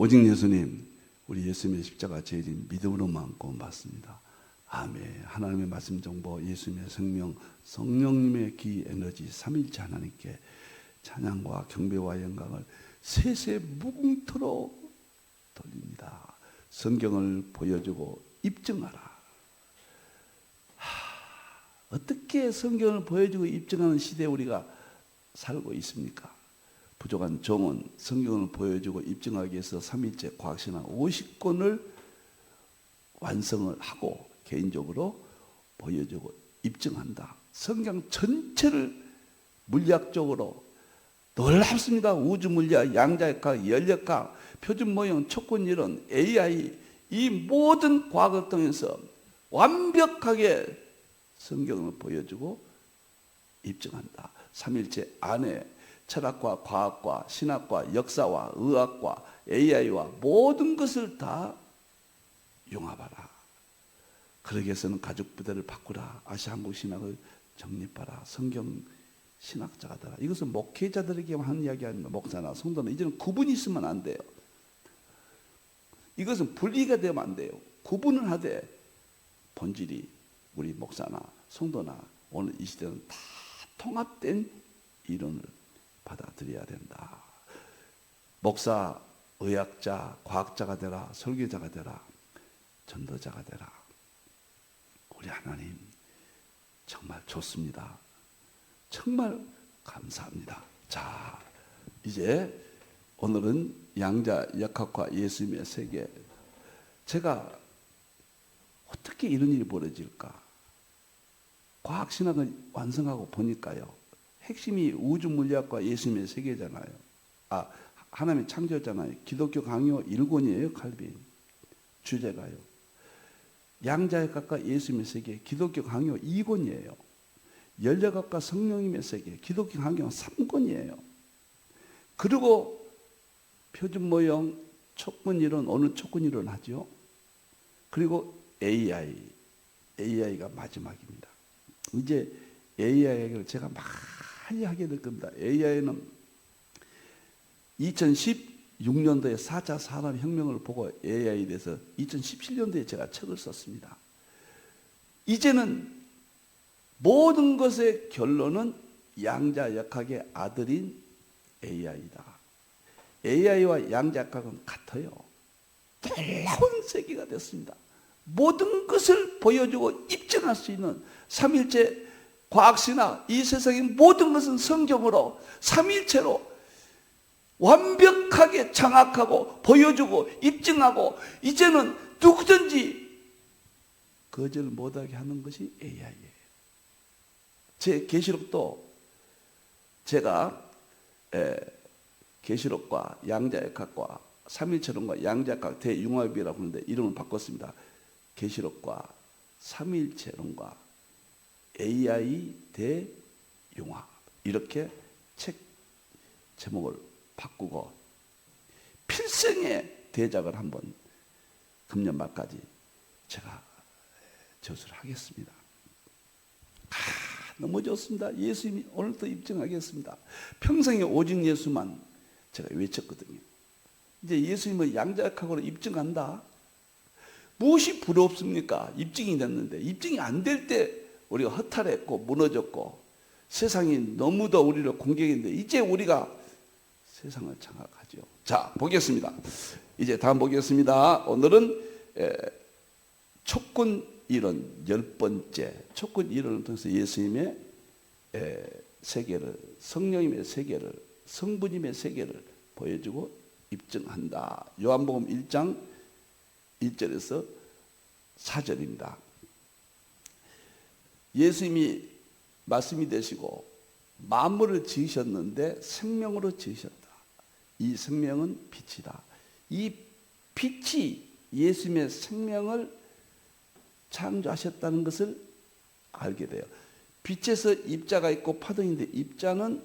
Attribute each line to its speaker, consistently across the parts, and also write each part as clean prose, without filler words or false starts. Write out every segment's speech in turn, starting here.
Speaker 1: 오직 예수님, 우리 예수님의 십자가 제일인 믿음으로만 구원받습니다. 아멘. 하나님의 말씀 정보, 예수님의 생명, 성령님의 기 에너지, 삼일체 하나님께 찬양과 경배와 영광을 세세 무궁토록 돌립니다. 성경을 보여주고 입증하라. 어떻게 성경을 보여주고 입증하는 시대에 우리가 살고 있습니까? 부족한 종은 성경을 보여주고 입증하기 위해서 삼일체 과학신학 50권을 완성을 하고 개인적으로 보여주고 입증한다. 성경 전체를 물리학적으로 놀랍습니다. 우주물리학, 양자역학, 연력학, 표준모형, 촉근이론, AI 이 모든 과학을 통해서 완벽하게 성경을 보여주고 입증한다. 삼일체 안에 철학과 과학과 신학과 역사와 의학과 AI와 모든 것을 다 융합하라. 그러기 위해서는 가죽부대를 바꾸라. 아시아 한국 신학을 정립하라. 성경 신학자가 되라. 이것은 목회자들에게만 하는 이야기 아닙니다. 목사나 성도는 이제는 구분이 있으면 안 돼요. 이것은 분리가 되면 안 돼요. 구분을 하되 본질이 우리 목사나 성도나 오늘 이 시대는 다 통합된 이론을 받아들여야 된다. 목사, 의학자, 과학자가 되라. 설교자가 되라. 전도자가 되라. 우리 하나님 정말 좋습니다. 정말 감사합니다. 자, 이제 오늘은 양자역학과 예수님의 세계. 제가 어떻게 이런 일이 벌어질까? 과학신학을 완성하고 보니까요. 핵심이 우주물리학과 예수님의 세계잖아요. 하나님의 창조잖아요. 기독교 강요 1권이에요. 칼빈. 주제가요. 양자역학과 예수님의 세계. 기독교 강요 2권이에요. 연력학과 성령님의 세계. 기독교 강요 3권이에요. 그리고 표준모형, 촉근이론, 오늘 촉근이론 하죠. 그리고 AI가 마지막입니다. 이제 AI 얘기를 제가 많이 하게 될 겁니다. AI는 2016년도에 4차 산업혁명을 보고 AI에 대해서 2017년도에 제가 책을 썼습니다. 이제는 모든 것의 결론은 양자역학의 아들인 AI다. AI와 양자역학은 같아요. 놀라운 세계가 됐습니다. 모든 것을 보여주고 입증할 수 있는 삼일체 과학신학, 이 세상의 모든 것은 성경으로 삼일체로 완벽하게 장악하고 보여주고 입증하고 이제는 누구든지 거절 못하게 하는 것이 AI예요. 제 계시록도 제가 계시록과 양자역학과 삼일체론과 양자역학 대융합이라고 하는데 이름을 바꿨습니다. 계시록과 삼일체론과 AI 대융합 이렇게 책 제목을 바꾸고 필생의 대작을 한번 금년 말까지 제가 저술을 하겠습니다. 너무 좋습니다. 예수님이 오늘도 입증하겠습니다. 평생에 오직 예수만 제가 외쳤거든요. 이제 예수님은 양자역학으로 입증한다. 무엇이 부럽습니까? 입증이 됐는데 입증이 안 될 때 우리가 허탈했고 무너졌고 세상이 너무도 우리를 공격했는데 이제 우리가 세상을 장악하죠. 자, 보겠습니다. 이제 다음 보겠습니다. 오늘은 촉근 이론 10번째 촉근 이론을 통해서 예수님의 세계를 성령님의 세계를 성부님의 세계를 보여주고 입증한다. 요한복음 1장 1절에서 4절입니다. 예수님이 말씀이 되시고 만물을 지으셨는데 생명으로 지으셨다. 이 생명은 빛이다. 이 빛이 예수님의 생명을 창조하셨다는 것을 알게 돼요. 빛에서 입자가 있고 파동인데 입자는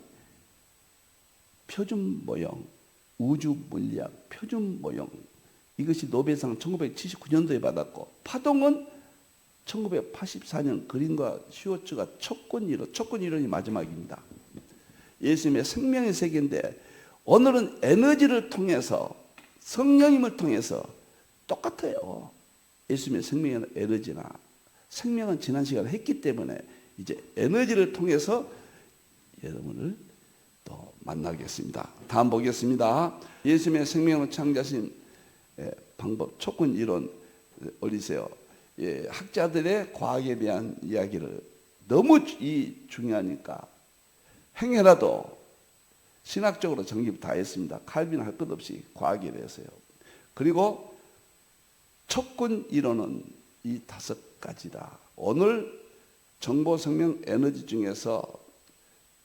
Speaker 1: 표준 모형, 우주 물리학 표준 모형 이것이 노벨상 1979년도에 받았고 파동은 1984년 그린과 슈워츠가 촉근이론이 마지막입니다. 예수님의 생명의 세계인데 오늘은 에너지를 통해서 성령님을 통해서 똑같아요. 예수님의 생명의 에너지나 생명은 지난 시간에 했기 때문에 이제 에너지를 통해서 여러분을 또 만나겠습니다. 다음 보겠습니다. 예수님의 생명을 창조하신 방법, 조건, 이론 올리세요. 예, 학자들의 과학에 대한 이야기를 너무 중요하니까 행여라도 신학적으로 정립 다 했습니다. 칼빈 할 것 없이 과학에 대해서요. 그리고 촉근 이론은 이 5가지다. 오늘 정보, 생명, 에너지 중에서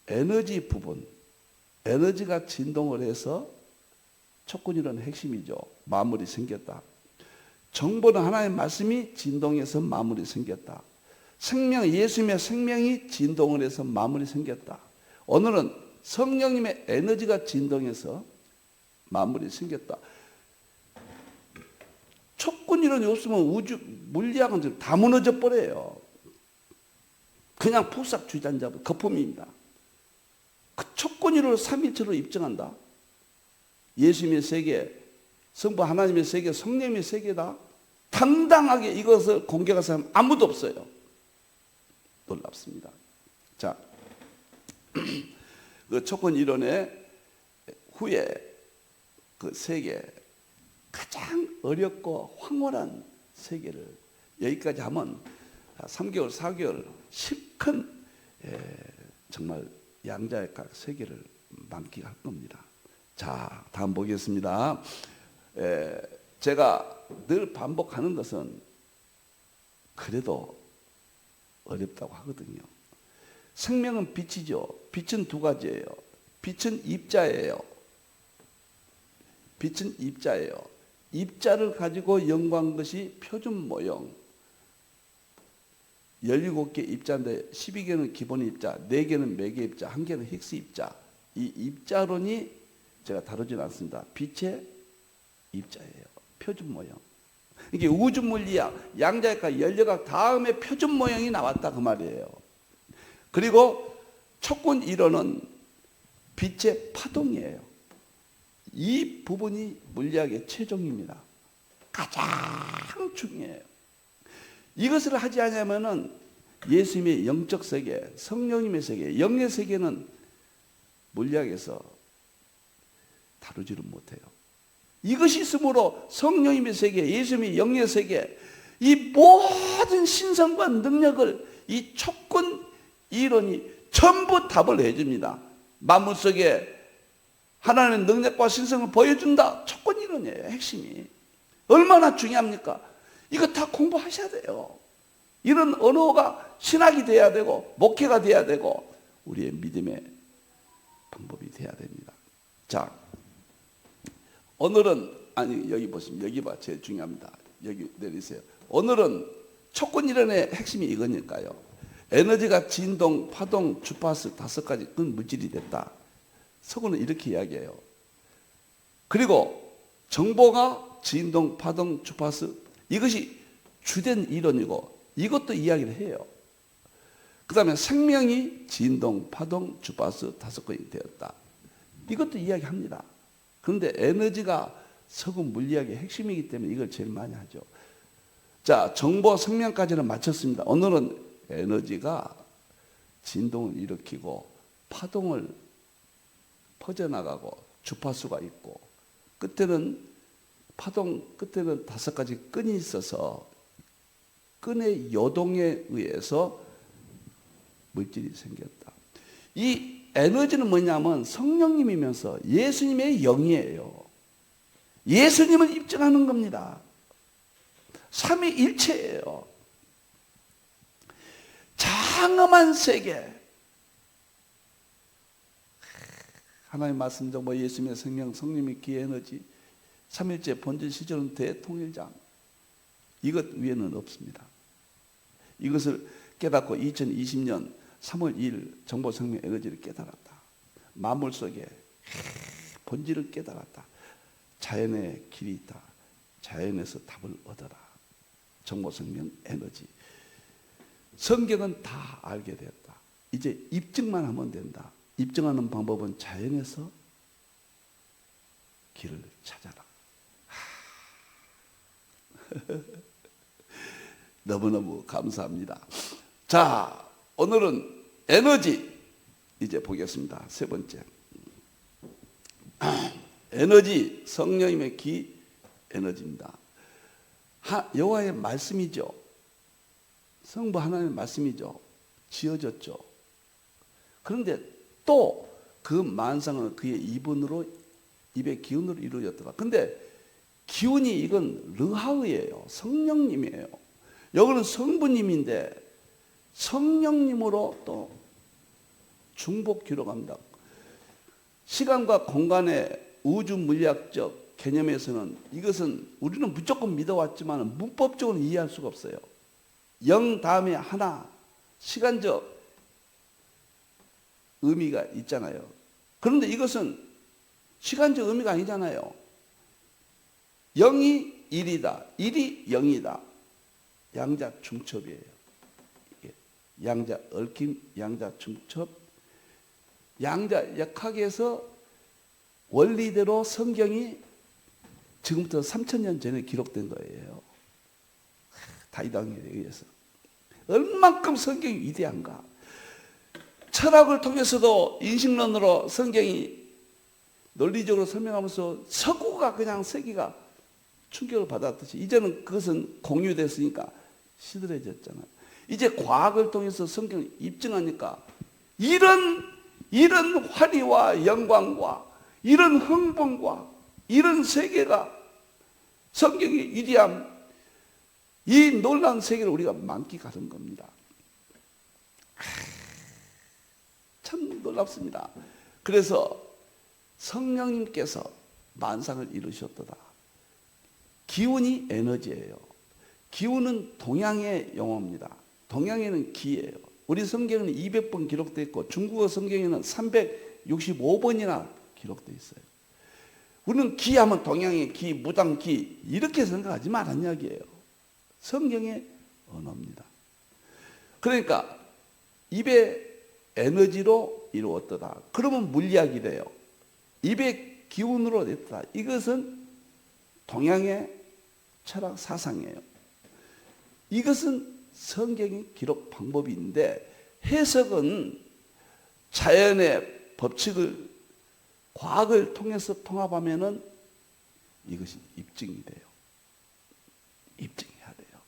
Speaker 1: 에너지 부분, 에너지가 진동을 해서 촉근 이론의 핵심이죠. 마물이 생겼다. 정보는 하나의 말씀이 진동해서 마물이 생겼다. 생명, 예수님의 생명이 진동을 해서 마물이 생겼다. 오늘은 성령님의 에너지가 진동해서 마물이 생겼다. 촉근 이론이 없으면 우주, 물리학은 다 무너져 버려요. 그냥 폭삭 주전자 거품입니다. 그 촉근 이론을 삼위일체로 입증한다. 예수님의 세계, 성부 하나님의 세계, 성령님의 세계다. 당당하게 이것을 공개할 사람 아무도 없어요. 놀랍습니다. 자, 그 촉근 이론의 후에 그 세계, 가장 어렵고 황홀한 세계를 여기까지 하면 3개월, 4개월 실컷 정말 양자역학 세계를 만끽할 겁니다. 자, 다음 보겠습니다. 제가 늘 반복하는 것은 그래도 어렵다고 하거든요. 생명은 빛이죠. 빛은 2가지예요. 빛은 입자예요. 빛은 입자예요. 입자를 가지고 연구한 것이 표준 모형. 17개 입자인데 12개는 기본 입자, 4개는 매개 입자, 1개는 힉스 입자. 이 입자론이 제가 다루지는 않습니다. 빛의 입자예요. 표준 모형. 이게 우주 물리학, 양자역학, 연력학 다음에 표준 모형이 나왔다 그 말이에요. 그리고 촉근 이론은 빛의 파동이에요. 이 부분이 물리학의 최종입니다. 가장 중요해요. 이것을 하지 않으면은 예수님의 영적 세계, 성령님의 세계, 영의 세계는 물리학에서 다루지를 못해요. 이것이 있으므로 성령님의 세계, 예수님의 영의 세계, 이 모든 신성과 능력을 이 촉근 이론이 전부 답을 해줍니다. 만물 속에 하나님의 능력과 신성을 보여준다. 촉근 이론이에요. 핵심이. 얼마나 중요합니까? 이거 다 공부하셔야 돼요. 이런 언어가 신학이 돼야 되고 목회가 돼야 되고 우리의 믿음의 방법이 돼야 됩니다. 자, 오늘은 여기 보시면 여기 봐 제일 중요합니다. 여기 내리세요. 오늘은 촉근 이론의 핵심이 이거니까요. 에너지가 진동, 파동, 주파수 5가지 그건 물질이 됐다. 서구는 이렇게 이야기해요. 그리고 정보가 진동, 파동, 주파수 이것이 주된 이론이고 이것도 이야기를 해요. 그 다음에 생명이 진동, 파동, 주파수 5건이 되었다. 이것도 이야기합니다. 그런데 에너지가 서구 물리학의 핵심이기 때문에 이걸 제일 많이 하죠. 자, 정보, 생명까지는 마쳤습니다. 오늘은 에너지가 진동을 일으키고 파동을 퍼져나가고 주파수가 있고 끝에는 파동 끝에는 5가지 끈이 있어서 끈의 요동에 의해서 물질이 생겼다. 이 에너지는 뭐냐면 성령님이면서 예수님의 영이에요. 예수님을 입증하는 겁니다. 삼위일체예요. 장엄한 세계. 하나님의 말씀 정보, 예수님의 생명, 성령의 기의 에너지, 삼일째 본질 시절은 대통일장. 이것 위에는 없습니다. 이것을 깨닫고 2020년 3월 2일 정보, 생명, 에너지를 깨달았다. 만물 속에 본질을 깨달았다. 자연의 길이 있다. 자연에서 답을 얻어라. 정보, 생명, 에너지. 성경은 다 알게 되었다. 이제 입증만 하면 된다. 입증하는 방법은 자연에서 길을 찾아라. 너무너무 감사합니다. 자, 오늘은 에너지 이제 보겠습니다. 세 번째. 에너지, 성령님의 기 에너지입니다. 여호와의 말씀이죠. 성부 하나님의 말씀이죠. 지어졌죠. 그런데 또 그 만상은 그의 입의 기운으로 이루어졌더라. 근데 기운이 이건 르하우예요. 성령님이에요. 여기는 성부님인데 성령님으로 또 중복 기록합니다. 시간과 공간의 우주 물리학적 개념에서는 이것은 우리는 무조건 믿어왔지만 문법적으로 이해할 수가 없어요. 영 다음에 하나, 시간적 의미가 있잖아요. 그런데 이것은 시간적 의미가 아니잖아요. 0이 1이다. 1이 0이다. 양자 중첩이에요. 양자 얽힘, 양자 중첩. 양자 역학에서 원리대로 성경이 지금부터 3000년 전에 기록된 거예요. 다이당에 의해서. 얼만큼 성경이 위대한가. 철학을 통해서도 인식론으로 성경이 논리적으로 설명하면서 서구가 그냥 세계가 충격을 받았듯이 이제는 그것은 공유됐으니까 시들해졌잖아요. 이제 과학을 통해서 성경을 입증하니까 이런 환희와 영광과 이런 흥분과 이런 세계가 성경의 위대함, 이 놀라운 세계를 우리가 만끽하는 겁니다. 참 놀랍습니다. 그래서 성령님께서 만상을 이루셨도다. 기운이 에너지예요. 기운은 동양의 용어입니다. 동양에는 기예요. 우리 성경에는 200번 기록되어 있고 중국어 성경에는 365번이나 기록되어 있어요. 우리는 기하면 동양의 기, 무당기 이렇게 생각하지 말란 이야기예요. 성경의 언어입니다. 그러니까 입의 에너지로 이루었더라. 그러면 물리학이래요. 입의 기운으로 됐다. 이것은 동양의 철학 사상이에요. 이것은 성경의 기록 방법인데 해석은 자연의 법칙을 과학을 통해서 통합하면은 이것이 입증이 돼요. 입증해야 돼요.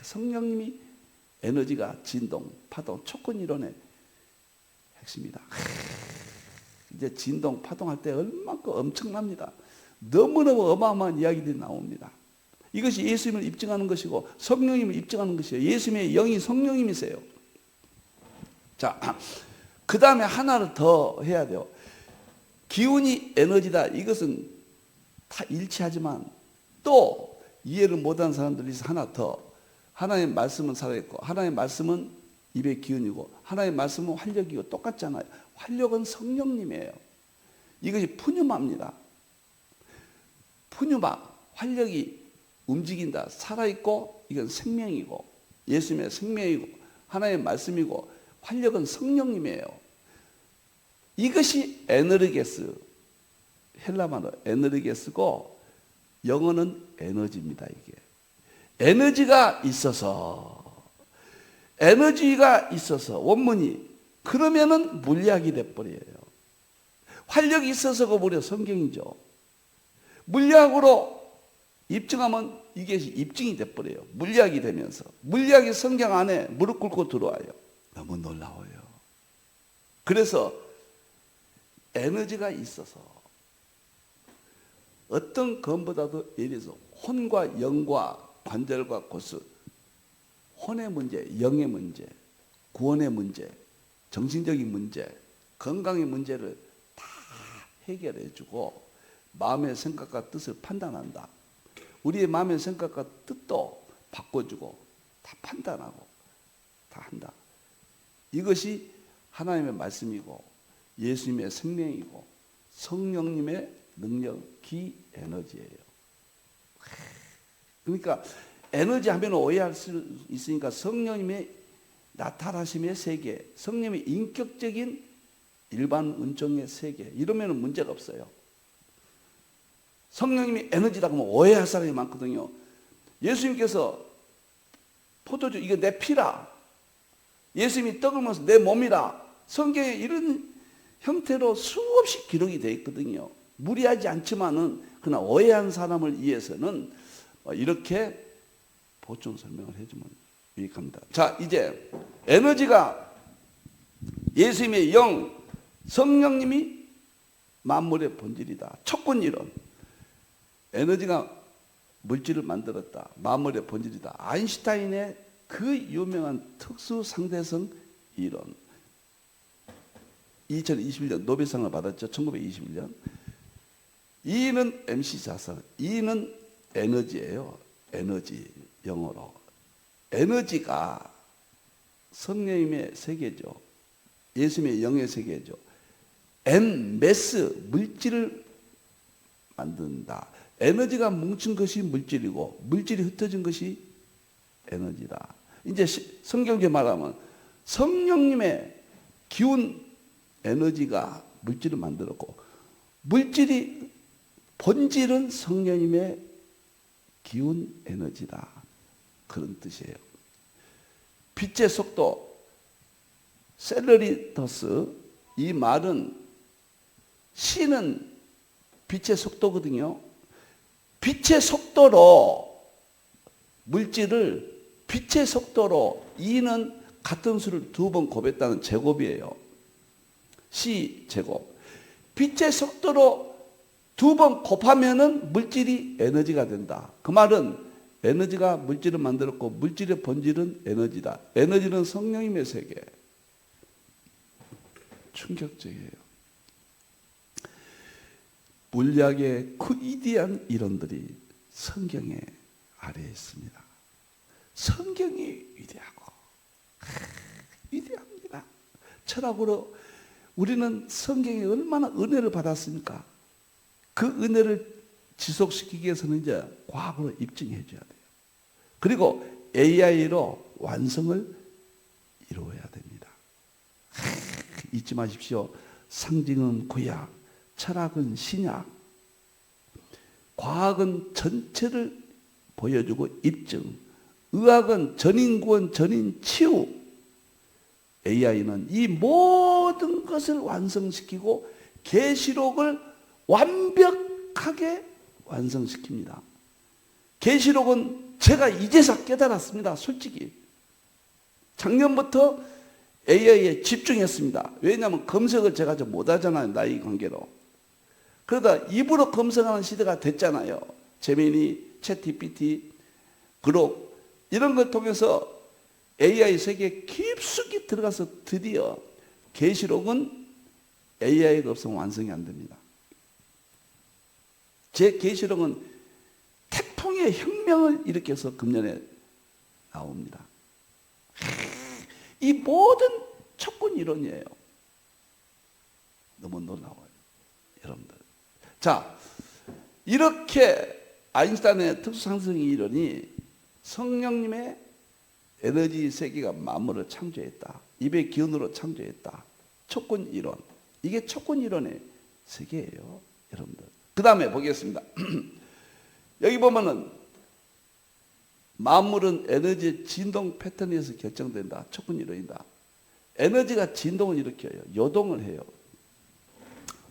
Speaker 1: 성령님이 에너지가 진동, 파동, 촉근 이론의 핵심이다. 이제 진동, 파동할 때 얼마큼 엄청납니다. 너무너무 어마어마한 이야기들이 나옵니다. 이것이 예수님을 입증하는 것이고 성령님을 입증하는 것이에요. 예수님의 영이 성령님이세요. 자, 그 다음에 하나를 더 해야 돼요. 기운이 에너지다. 이것은 다 일치하지만 또 이해를 못하는 사람들이 있어. 하나 더. 하나님의 말씀은 살아있고 하나님의 말씀은 입의 기운이고 하나님의 말씀은 활력이고 똑같잖아요. 활력은 성령님이에요. 이것이 푸뉴마입니다. 푸뉴마, 활력이 움직인다. 살아있고 이건 생명이고 예수님의 생명이고 하나님의 말씀이고 활력은 성령님이에요. 이것이 에너르게스, 헬라말로 에너르게스고 영어는 에너지입니다. 이게 에너지가 있어서 원문이 그러면은 물리학이 돼버려요. 활력이 있어서가 무려 성경이죠. 물리학으로 입증하면 이게 입증이 돼버려요. 물리학이 되면서 물리학이 성경 안에 무릎 꿇고 들어와요. 너무 놀라워요. 그래서 에너지가 있어서 어떤 것보다도 예를 들어서 혼과 영과 관절과 고스, 혼의 문제, 영의 문제, 구원의 문제, 정신적인 문제, 건강의 문제를 다 해결해주고 마음의 생각과 뜻을 판단한다. 우리의 마음의 생각과 뜻도 바꿔주고 다 판단하고 다 한다. 이것이 하나님의 말씀이고 예수님의 생명이고 성령님의 능력, 기, 에너지예요. 그러니까 에너지 하면 오해할 수 있으니까 성령님의 나타나심의 세계, 성령님의 인격적인 일반 은총의 세계 이러면 문제가 없어요. 성령님이 에너지다 그러면 오해할 사람이 많거든요. 예수님께서 포도주 이게 내 피라. 예수님이 떡을 먹어서 내 몸이라. 성경에 이런 형태로 수없이 기록이 되어 있거든요. 무리하지 않지만은 그러나 오해한 사람을 위해서는 이렇게 보충 설명을 해주면 유익합니다. 자, 이제 에너지가 예수님의 영, 성령님이 만물의 본질이다. 촉군 이론. 에너지가 물질을 만들었다. 만물의 본질이다. 아인슈타인의 그 유명한 특수 상대성 이론. 2021년 노벨상을 받았죠. 1921년. E는 MC 자산, E는 에너지예요. 에너지, 영어로. 에너지가 성령님의 세계죠. 예수님의 영의 세계죠. M, 매스, 물질을 만든다. 에너지가 뭉친 것이 물질이고 물질이 흩어진 것이 에너지다. 이제 성경제 말하면 성령님의 기운 에너지가 물질을 만들었고 물질이 본질은 성령님의 기운 에너지다. 그런 뜻이에요. 빛의 속도 셀러리터스 이 말은 C는 빛의 속도거든요. 빛의 속도로 물질을 빛의 속도로 E는 같은 수를 두 번 곱했다는 제곱이에요. C 제곱. 빛의 속도로 두 번 곱하면은 물질이 에너지가 된다. 그 말은 에너지가 물질을 만들었고 물질의 본질은 에너지다. 에너지는 성령님의 세계. 충격적이에요. 물리학의 그 위대한 이론들이 성경에 아래에 있습니다. 성경이 위대하고 위대합니다. 철학으로 우리는 성경에 얼마나 은혜를 받았습니까? 그 은혜를 지속시키기 위해서는 이제 과학으로 입증해 줘야 돼요. 그리고 AI로 완성을 이루어야 됩니다. 잊지 마십시오. 상징은 구약, 철학은 신약, 과학은 전체를 보여주고 입증, 의학은 전인구원, 전인치유, AI는 이 모든 것을 완성시키고 계시록을 완벽하게 완성시킵니다. 계시록은 제가 이제서 깨달았습니다. 솔직히 작년부터 AI에 집중했습니다. 왜냐하면 검색을 제가 좀 못하잖아요. 나이 관계로. 그러다 입으로 검색하는 시대가 됐잖아요. 제미니, 챗GPT, 그록 이런 걸 통해서 AI 세계에 깊숙이 들어가서 드디어 계시록은 AI가 없으면 완성이 안 됩니다. 제 계시록은 태풍의 혁명을 일으켜서 금년에 나옵니다. 이 모든 촉군 이론이에요. 너무 놀라워요, 여러분들. 자, 이렇게 아인슈타인의 특수상승 이론이 성령님의 에너지 세계가 만물을 창조했다. 입의 기운으로 창조했다. 촉군 이론. 이게 촉군 이론의 세계예요, 여러분들. 그 다음에 보겠습니다. 여기 보면은 만물은 에너지의 진동 패턴에서 결정된다. 촉군 이론이다. 에너지가 진동을 일으켜요. 요동을 해요.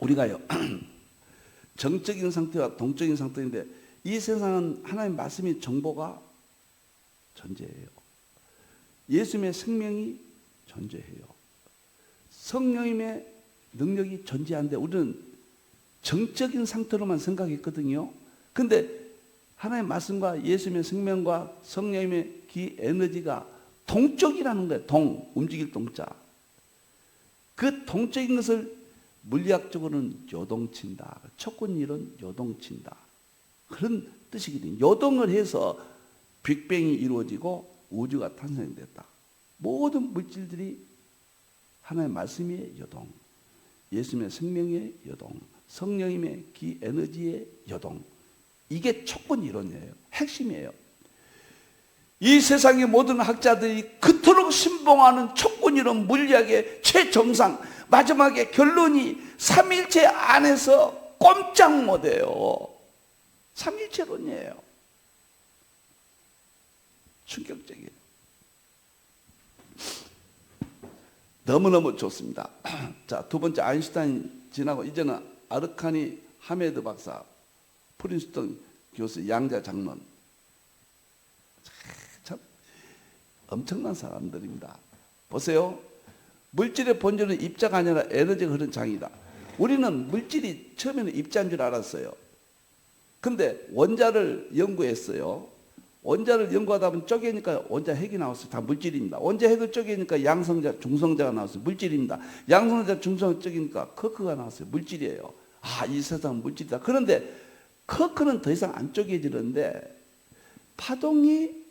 Speaker 1: 우리가요, 정적인 상태와 동적인 상태인데 이 세상은 하나님의 말씀이 정보가 존재해요. 예수님의 생명이 존재해요. 성령님의 능력이 존재하는데 우리는 정적인 상태로만 생각했거든요. 근데 하나님의 말씀과 예수님의 생명과 성령님의 기 에너지가 동적이라는 거예요. 동, 움직일 동자. 그 동적인 것을 물리학적으로는 요동친다. 촉군 이론 요동친다. 그런 뜻이거든요. 요동을 해서 빅뱅이 이루어지고 우주가 탄생됐다. 모든 물질들이 하나님의 말씀의 요동, 예수님의 생명의 요동, 성령님의 기 에너지의 요동. 이게 촉군 이론이에요. 핵심이에요. 이 세상의 모든 학자들이 그토록 신봉하는 촉군 이론 물리학의 최정상, 마지막에 결론이 삼일체 안에서 꼼짝 못해요. 삼일체론이에요. 충격적이에요. 너무너무 좋습니다. 자, 두 번째 아인슈타인 지나고 이제는 아르카니 하메드 박사, 프린스턴 교수 양자 장론. 참 엄청난 사람들입니다. 보세요. 물질의 본질은 입자가 아니라 에너지가 흐르는 장이다. 우리는 물질이 처음에는 입자인 줄 알았어요. 근데 원자를 연구했어요. 원자를 연구하다 보면 쪼개니까 원자 핵이 나왔어요. 다 물질입니다. 원자 핵을 쪼개니까 양성자, 중성자가 나왔어요. 물질입니다. 양성자, 중성자 쪼개니까 커크가 나왔어요. 물질이에요. 아, 이 세상은 물질이다. 그런데 커크는 더 이상 안 쪼개지는데 파동이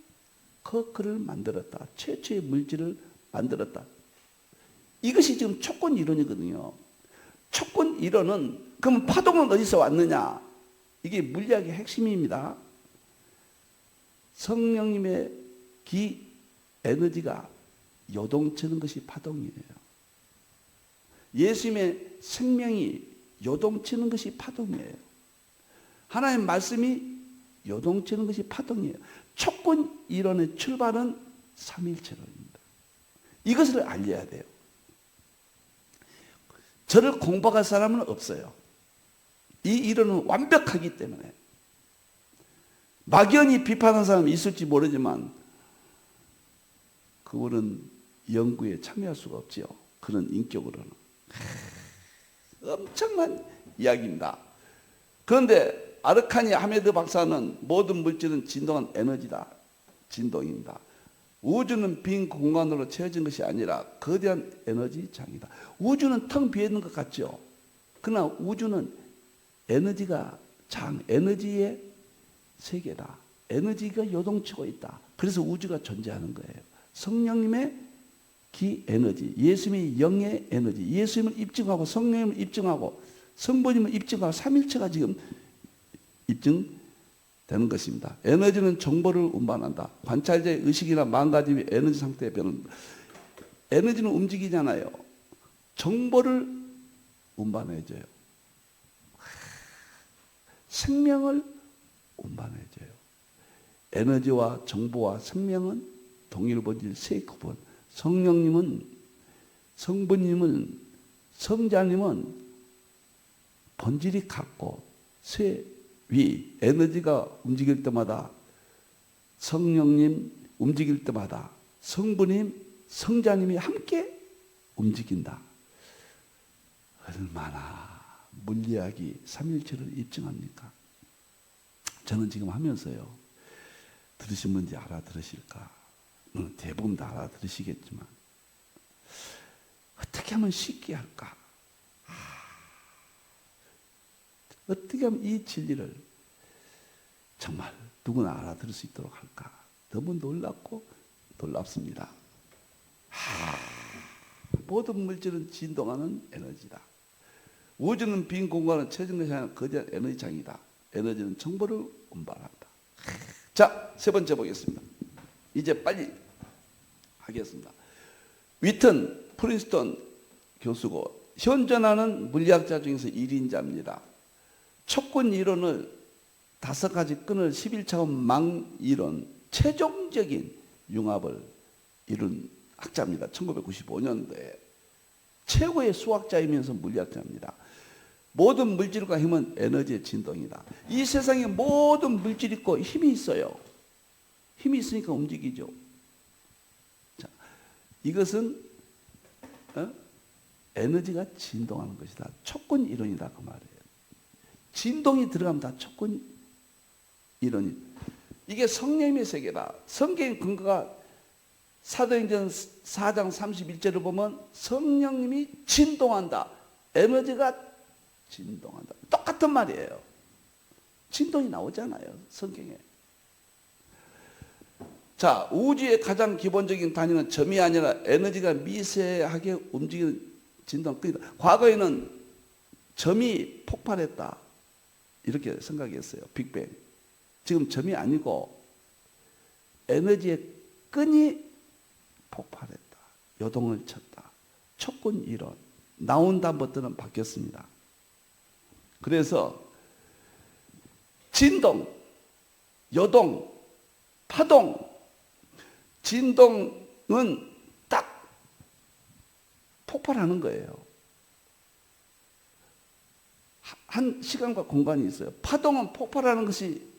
Speaker 1: 커크를 만들었다. 최초의 물질을 만들었다. 이것이 지금 촉권 이론이거든요. 촉권 이론은 그럼 파동은 어디서 왔느냐? 이게 물리학의 핵심입니다. 성령님의 기 에너지가 요동치는 것이 파동이에요. 예수님의 생명이 요동치는 것이 파동이에요. 하나님의 말씀이 요동치는 것이 파동이에요. 촉권 이론의 출발은 삼위일체론입니다. 이것을 알려야 돼요. 저를 공부할 사람은 없어요. 이 이론은 완벽하기 때문에. 막연히 비판하는 사람이 있을지 모르지만 그분은 연구에 참여할 수가 없지요. 그런 인격으로는. 엄청난 이야기입니다. 그런데 아르카니 하메드 박사는 모든 물질은 진동한 에너지다. 진동입니다. 우주는 빈 공간으로 채워진 것이 아니라 거대한 에너지 장이다. 우주는 텅 비어 있는 것 같죠. 그러나 우주는 에너지가 장, 에너지의 세계다. 에너지가 요동치고 있다. 그래서 우주가 존재하는 거예요. 성령님의 기 에너지, 예수님의 영의 에너지, 예수님을 입증하고 성령님을 입증하고 성부님을 입증하고 삼일체가 지금 입증되는 것입니다. 에너지는 정보를 운반한다. 관찰자의 의식이나 마음가짐이 에너지 상태에 변합니다. 에너지는 움직이잖아요. 정보를 운반해줘요. 생명을 운반해줘요. 에너지와 정보와 생명은 동일 본질 세 구분. 성령님은, 성부님은, 성자님은 본질이 같고 쇠위 에너지가 움직일 때마다 성령님 움직일 때마다 성부님, 성자님이 함께 움직인다. 얼마나 물리학이 삼일체를 입증합니까? 저는 지금 하면서요. 들으신 분인지 알아들으실까? 대부분 다 알아들으시겠지만 어떻게 하면 쉽게 할까? 어떻게 하면 이 진리를 정말 누구나 알아들을 수 있도록 할까? 너무 놀랍고 놀랍습니다. 모든 물질은 진동하는 에너지다. 우주는 빈 공간은 채워진 것이 아니라 거대한 에너지장이다. 에너지는 정보를 운반한다. 자, 세 번째 보겠습니다. 이제 빨리 하겠습니다. 위튼 프린스턴 교수고 현존하는 물리학자 중에서 1인자입니다. 촉권 이론을 5가지 끈을 11차원 망 이론 최종적인 융합을 이룬 학자입니다. 1995년도에 최고의 수학자이면서 물리학자입니다. 모든 물질과 힘은 에너지의 진동이다. 이 세상에 모든 물질이 있고 힘이 있어요. 힘이 있으니까 움직이죠. 자, 이것은 에너지가 진동하는 것이다. 촉권 이론이다 그 말이에요. 진동이 들어가면 다 촉권 이론이. 이게 성령의 세계다. 성경의 근거가 사도행전 4장 31절을 보면 성령님이 진동한다. 에너지가 진동한다. 똑같은 말이에요. 진동이 나오잖아요. 성경에. 자, 우주의 가장 기본적인 단위는 점이 아니라 에너지가 미세하게 움직이는 진동. 과거에는 점이 폭발했다. 이렇게 생각했어요. 빅뱅. 지금 점이 아니고 에너지의 끈이 폭발했다. 요동을 쳤다. 촉권 이론. 나온 다음부터는 바뀌었습니다. 그래서 진동, 요동, 파동, 진동은 딱 폭발하는 거예요. 한 시간과 공간이 있어요. 파동은 폭발하는 것이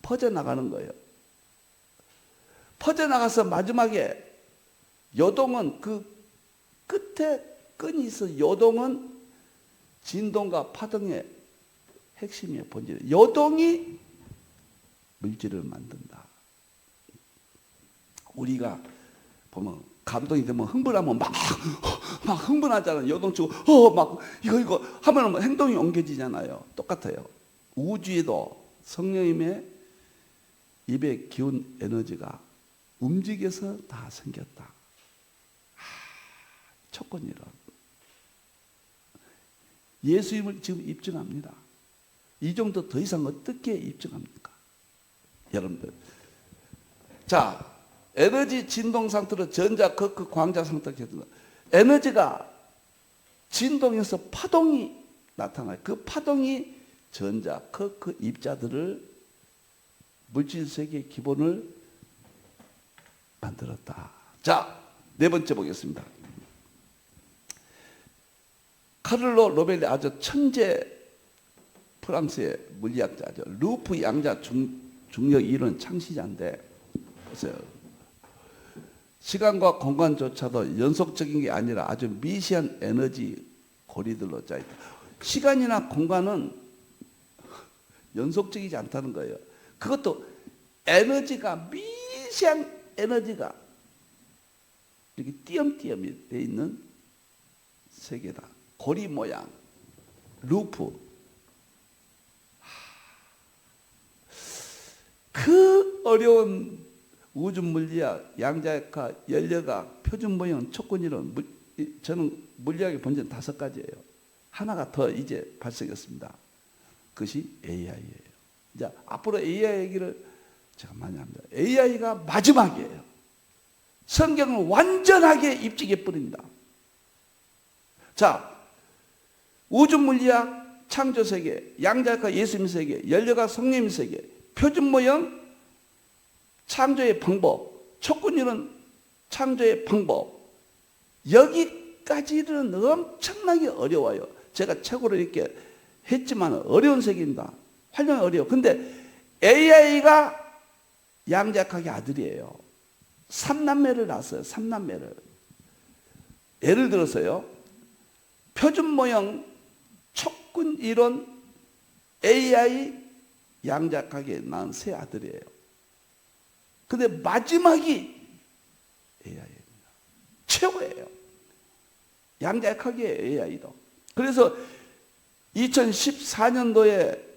Speaker 1: 퍼져나가는 거예요. 퍼져나가서 마지막에 요동은 그 끝에 끈이 있어. 요동은 진동과 파동의 핵심이에요. 본질. 요동이 물질을 만든다. 우리가 보면 감동이 되면 흥분하면 막 흥분하잖아요. 요동치고 막 이거 하면 행동이 옮겨지잖아요. 똑같아요. 우주에도 성령님의 입의 기운 에너지가 움직여서 다 생겼다. 조건이란 예수님을 지금 입증합니다. 이 정도 더 이상 어떻게 입증합니까? 여러분들, 자, 에너지 진동 상태로 전자, 거크, 광자 상태로 계속 에너지가 진동해서 파동이 나타나요. 그 파동이 전자, 거크, 입자들을 물질 세계의 기본을 만들었다. 자, 네 번째 보겠습니다. 카를로 로벨리 아주 천재 프랑스의 물리학자죠. 루프 양자 중력 이론 창시자인데 보세요. 시간과 공간조차도 연속적인 게 아니라 아주 미시한 에너지 고리들로 짜있다. 시간이나 공간은 연속적이지 않다는 거예요. 그것도 에너지가 미시한 에너지가 이렇게 띄엄띄엄이 되어 있는 세계다. 고리 모양, 루프. 그 어려운 우주 물리학, 양자역학, 연력학, 표준 모형, 촉근이론, 저는 물리학의 본질은 5가지예요. 하나가 더 이제 발생했습니다. 그것이 AI예요. 이제 앞으로 AI 얘기를 제가 많이 합니다. AI가 마지막이에요. 성경을 완전하게 입증해 버립니다. 자, 우주 물리학, 창조 세계, 양자역학, 예수님 세계, 연력학, 성령 세계, 표준 모형, 창조의 방법, 촉근이론, 창조의 방법, 여기까지는 엄청나게 어려워요. 제가 책으로 이렇게 했지만 어려운 세계입니다. 활용이 어려워. 근데 AI가 양자역학의 아들이에요. 3남매를 낳았어요. 3남매를. 예를 들어서요, 표준 모형, 촉근 이론, AI, 양자역학에 낳은 세 아들이에요. 근데 마지막이 AI입니다. 최고예요. 양자역학이에요, AI도. 그래서 2014년도에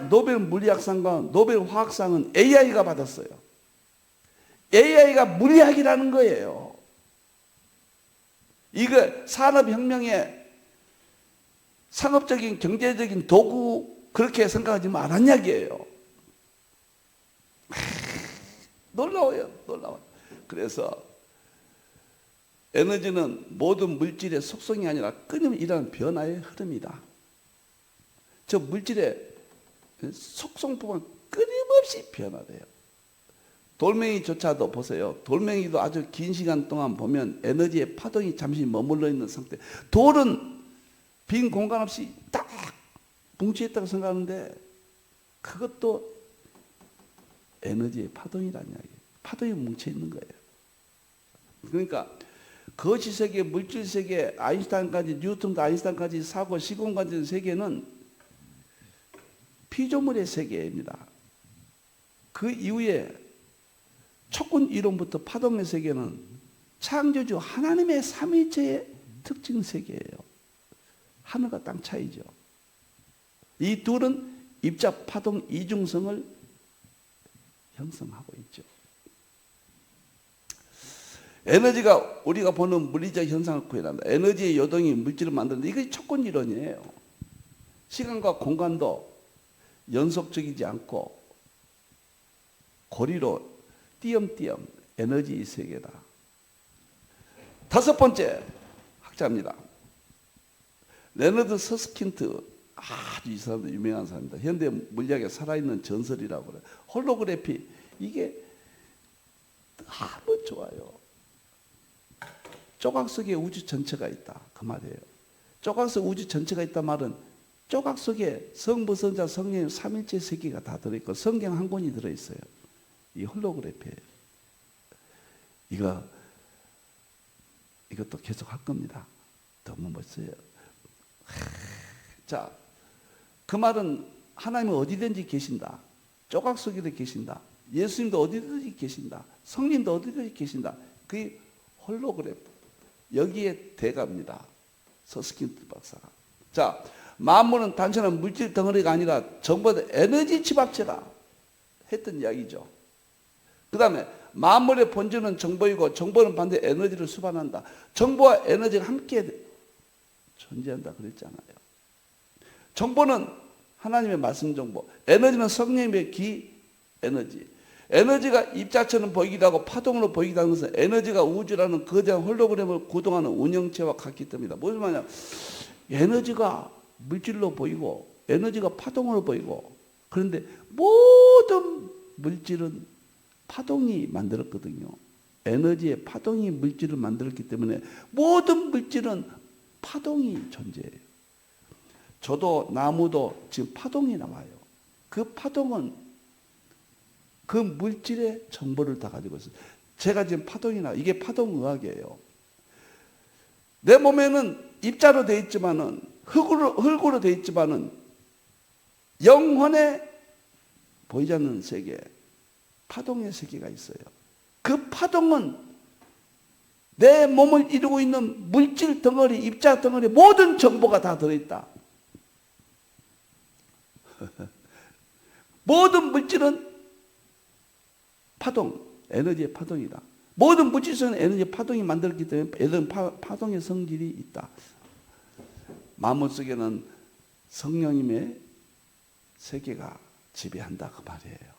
Speaker 1: 노벨 물리학상과 노벨 화학상은 AI가 받았어요. AI가 물리학이라는 거예요. 이거 산업혁명의 상업적인 경제적인 도구 그렇게 생각하지 말란 이야기예요. 놀라워요. 놀라워요. 그래서 에너지는 모든 물질의 속성이 아니라 끊임없이 일어나는 변화의 흐름이다. 저 물질의 속성법은 끊임없이 변화돼요. 돌멩이조차도 보세요. 돌멩이도 아주 긴 시간 동안 보면 에너지의 파동이 잠시 머물러 있는 상태. 돌은 빈 공간 없이 딱 뭉치있다고 생각하는데 그것도 에너지의 파동이라는 이야기예요. 파동이 뭉쳐있는 거예요. 그러니까 거시세계, 물질세계, 아인슈타인까지, 뉴턴과 아인슈타인까지 사고 시공간의 세계는 피조물의 세계입니다. 그 이후에 촉근 이론부터 파동의 세계는 창조주 하나님의 삼위일체의 특징 세계예요. 하늘과 땅 차이죠. 이 둘은 입자 파동 이중성을 형성하고 있죠. 에너지가 우리가 보는 물리적 현상을 구현한다. 에너지의 요동이 물질을 만드는데 이게 촉근 이론이에요. 시간과 공간도 연속적이지 않고 고리로 띄엄띄엄 에너지 세계다. 5번째 학자입니다. 레너드 서스킨트. 아주 이 사람도 유명한 사람입니다. 현대 물리학에 살아있는 전설이라고 그래요. 홀로그래피. 이게 너무 좋아요. 조각 속에 우주 전체가 있다. 그 말이에요. 조각 속에 우주 전체가 있다 말은 조각 속에 성부, 성자, 성령, 삼일체 세계가 다 들어있고 성경 한 권이 들어있어요. 이 홀로그래피예요. 이것도 계속 할 겁니다. 너무 멋져요. 자, 그 말은 하나님은 어디든지 계신다. 조각 속에도 계신다. 예수님도 어디든지 계신다. 성령도 어디든지 계신다. 그게 홀로그래프. 여기에 대갑니다. 서스킨트 박사가. 자, 만물은 단순한 물질 덩어리가 아니라 정보의 에너지 집합체다 했던 이야기죠. 그 다음에 만물의 본질은 정보이고 정보는 반대 에너지를 수반한다. 정보와 에너지가 함께 존재한다 그랬잖아요. 정보는 하나님의 말씀 정보, 에너지는 성령의 기 에너지. 에너지가 입자처럼 보이기도 하고 파동으로 보이기도 하는 것은 에너지가 우주라는 거대한 홀로그램을 구동하는 운영체와 같기 때문이다. 무슨 말이냐? 에너지가 물질로 보이고 에너지가 파동으로 보이고, 그런데 모든 물질은 파동이 만들었거든요. 에너지의 파동이 물질을 만들었기 때문에 모든 물질은 파동이 존재해요. 저도 나무도 지금 파동이 나와요. 그 파동은 그 물질의 정보를 다 가지고 있어요. 제가 지금 파동이 나와요. 이게 파동의학이에요. 내 몸에는 입자로 되어 있지만은 흙으로 되어 있지만은 영혼의 보이지 않는 세계, 파동의 세계가 있어요. 그 파동은 내 몸을 이루고 있는 물질 덩어리, 입자 덩어리 모든 정보가 다 들어있다. 모든 물질은 파동, 에너지의 파동이다. 모든 물질은 에너지의 파동이 만들었기 때문에 에너지 파동의 성질이 있다. 만물 속에는 성령님의 세계가 지배한다 그 말이에요.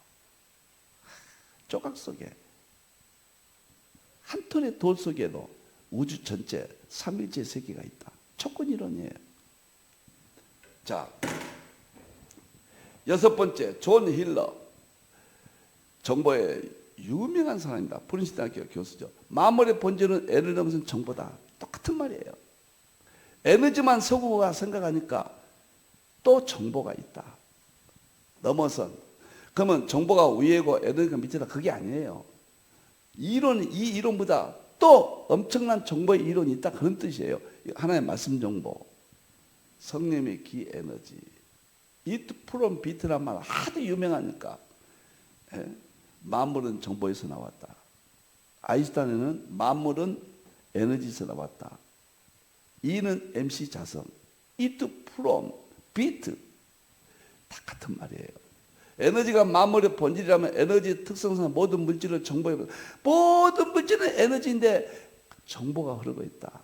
Speaker 1: 조각 속에 한 톨의 돌 속에도 우주 전체 삼일체 세계가 있다. 촉근 이론이에요. 자, 여섯 번째, 존 힐러. 정보의 유명한 사람입니다. 프린스턴 교수죠. 만물의 본질은 에너지 넘어선 정보다. 똑같은 말이에요. 에너지만 서구가 생각하니까 또 정보가 있다. 넘어선. 그러면 정보가 위에고 에너지가 밑에다. 그게 아니에요. 이 이론보다 또 엄청난 정보의 이론이 있다. 그런 뜻이에요. 하나의 말씀 정보. 성령의 기 에너지. 이트 프롬 비트란 말 하도 유명하니까. 만물은 정보에서 나왔다. 아인슈타인은 만물은 에너지에서 나왔다. 이는 MC 자성, it from, beat 다 같은 말이에요. 에너지가 만물의 본질이라면 에너지의 특성상 모든 물질을 정보에, 모든 물질은 에너지인데 정보가 흐르고 있다.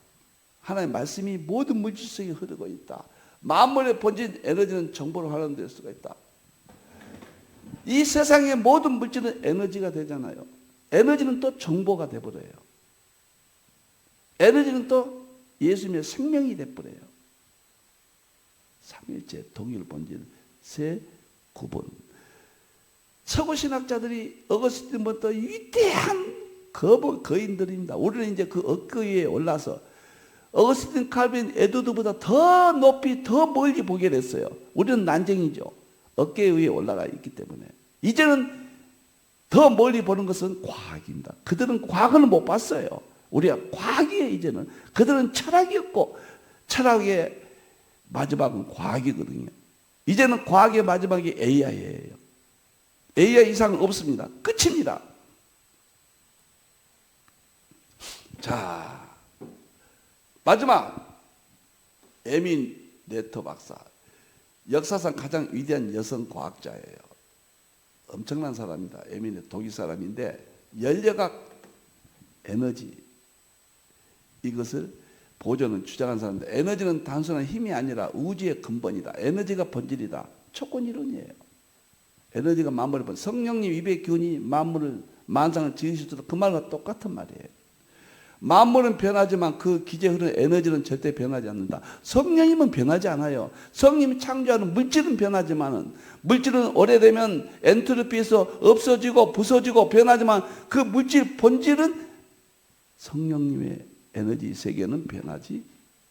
Speaker 1: 하나님의 말씀이 모든 물질 속에 흐르고 있다. 만물의 본질 에너지는 정보로 활용될 수가 있다. 이 세상의 모든 물질은 에너지가 되잖아요. 에너지는 또 정보가 돼버려요. 에너지는 또 예수님의 생명이 돼버려요. 삼일체 동일 본질 세 구분. 서구 신학자들이 어거스틴부터 위대한 거인들입니다. 우리는 이제 그 어깨 위에 올라서 어거스틴, 칼빈, 에드워드보다 더 높이 더 멀리 보게 됐어요. 우리는 난쟁이죠. 어깨 위에 올라가 있기 때문에. 이제는 더 멀리 보는 것은 과학입니다. 그들은 과학을 못 봤어요. 우리가 과학이에요. 이제는 그들은 철학이었고 철학의 마지막은 과학이거든요. 이제는 과학의 마지막이 AI예요. AI 이상은 없습니다. 끝입니다. 자, 마지막 에민 네터 박사. 역사상 가장 위대한 여성 과학자예요. 엄청난 사람입니다. 에민 독일 사람인데 열려각 에너지 이것을 보존은 주장한 사람인데, 에너지는 단순한 힘이 아니라 우주의 근본이다. 에너지가 본질이다. 촉근 이론이에요. 에너지가 만물의 본질. 성령님 입의 기운이 만물을 만상을 지으실 때도 그 말과 똑같은 말이에요. 만물은 변하지만 그 기제 흐르는 에너지는 절대 변하지 않는다. 성령님은 변하지 않아요. 성령님이 창조하는 물질은 변하지만은, 물질은 오래되면 엔트로피에서 없어지고 부서지고 변하지만 그 물질 본질은 성령님의 에너지 세계는 변하지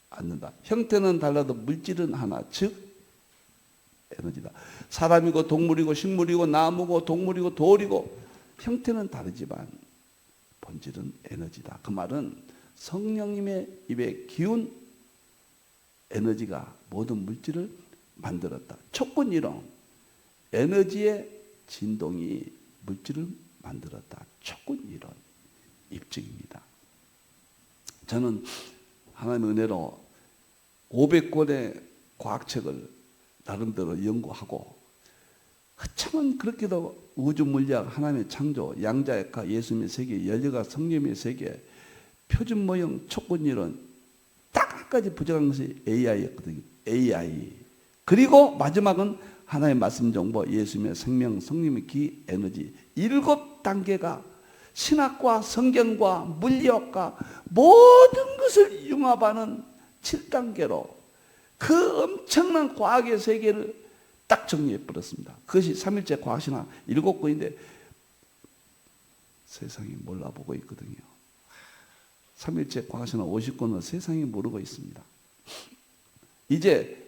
Speaker 1: 않는다. 형태는 달라도 물질은 하나, 즉 에너지다. 사람이고 동물이고 식물이고 나무고 동물이고 돌이고 형태는 다르지만 본질은 에너지다. 그 말은 성령님의 입에 기운 에너지가 모든 물질을 만들었다. 촉근 이론, 에너지의 진동이 물질을 만들었다. 촉근 이론 입증입니다. 저는 하나님의 은혜로 500권의 과학책을 나름대로 연구하고, 하찮은 그렇게도 우주 물리학, 하나님의 창조, 양자역학, 예수님의 세계, 열려가 성령의 세계, 표준 모형, 촉근 이론, 딱 한 가지 부족한 것이 AI였거든요. AI. 그리고 마지막은 하나님의 말씀 정보, 예수님의 생명, 성령의 기, 에너지. 7단계가 신학과 성경과 물리학과 모든 것을 융합하는 7단계로 그 엄청난 과학의 세계를 딱 정리해 버렸습니다. 그것이 3일째 과학신학 7권인데 세상이 몰라보고 있거든요. 3일째 과학신학 50권은 세상이 모르고 있습니다. 이제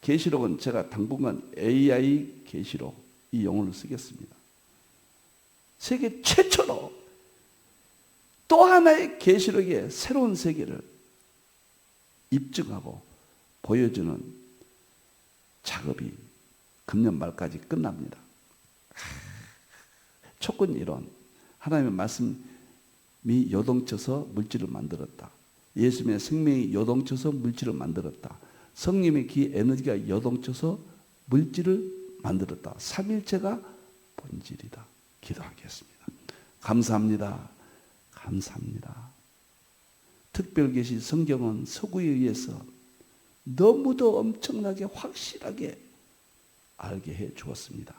Speaker 1: 계시록은 제가 당분간 AI 계시록 이 용어를 쓰겠습니다. 세계 최초로 또 하나의 계시록의 새로운 세계를 입증하고 보여주는 작업이 금년 말까지 끝납니다. 촉근 이론, 하나님의 말씀이 요동쳐서 물질을 만들었다. 예수님의 생명이 요동쳐서 물질을 만들었다. 성령의 기 에너지가 요동쳐서 물질을 만들었다. 삼일체가 본질이다. 기도하겠습니다. 감사합니다. 감사합니다. 특별계시 성경은 서구에 의해서 너무도 엄청나게 확실하게 알게 해 주었습니다.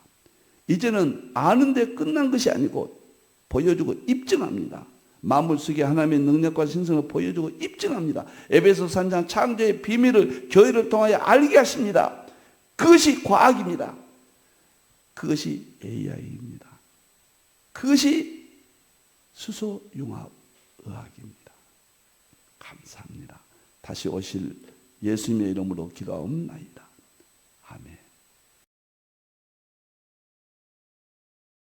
Speaker 1: 이제는 아는데 끝난 것이 아니고 보여주고 입증합니다. 만물 속에 하나님의 능력과 신성을 보여주고 입증합니다. 에베소서 3장 창조의 비밀을 교회를 통하여 알게 하십니다. 그것이 과학입니다. 그것이 AI입니다. 그것이 수소융합의학입니다. 감사합니다. 다시 오실 예수님의 이름으로 기도하옵나이다. 아멘.